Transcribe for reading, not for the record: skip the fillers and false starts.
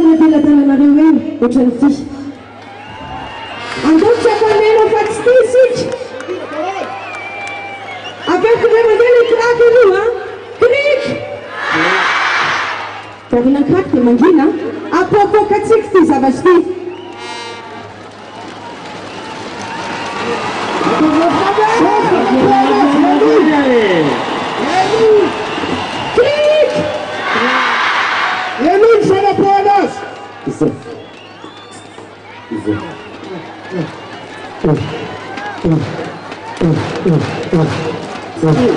le dilatanareo eny ohatrany ity. Andotsy afanena fa tsy ty isika. Apetiko mandeha le craque io a. Crique. Tarina craque dia mangina. Apoapoakatsika ty zavatra ty. Crique. Emil Sanaponas. Isso. Zanak'I.